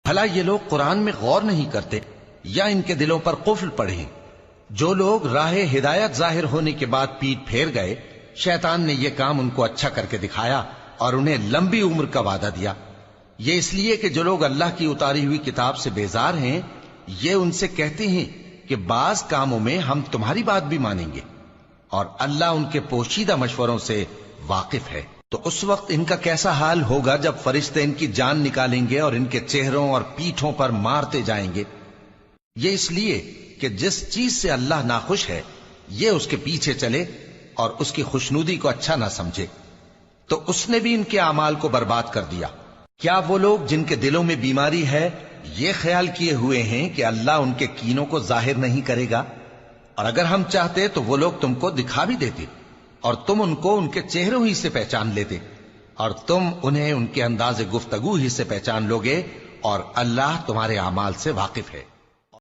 بھلا یہ لوگ قرآن میں غور نہیں کرتے یا ان کے دلوں پر قفل پڑے ہیں؟ جو لوگ راہ ہدایت ظاہر ہونے کے بعد پیٹ پھیر گئے، شیطان نے یہ کام ان کو اچھا کر کے دکھایا اور انہیں لمبی عمر کا وعدہ دیا۔ یہ اس لیے کہ جو لوگ اللہ کی اتاری ہوئی کتاب سے بیزار ہیں، یہ ان سے کہتے ہیں کہ بعض کاموں میں ہم تمہاری بات بھی مانیں گے، اور اللہ ان کے پوشیدہ مشوروں سے واقف ہے۔ تو اس وقت ان کا کیسا حال ہوگا جب فرشتے ان کی جان نکالیں گے اور ان کے چہروں اور پیٹھوں پر مارتے جائیں گے۔ یہ اس لیے کہ جس چیز سے اللہ ناخوش ہے، یہ اس کے پیچھے چلے اور اس کی خوشنودی کو اچھا نہ سمجھے، تو اس نے بھی ان کے اعمال کو برباد کر دیا۔ کیا وہ لوگ جن کے دلوں میں بیماری ہے یہ خیال کیے ہوئے ہیں کہ اللہ ان کے کینوں کو ظاہر نہیں کرے گا؟ اور اگر ہم چاہتے تو وہ لوگ تم کو دکھا بھی دیتے، اور تم ان کو ان کے چہروں ہی سے پہچان لیتے، اور تم انہیں ان کے انداز گفتگو ہی سے پہچان لوگے، اور اللہ تمہارے اعمال سے واقف ہے۔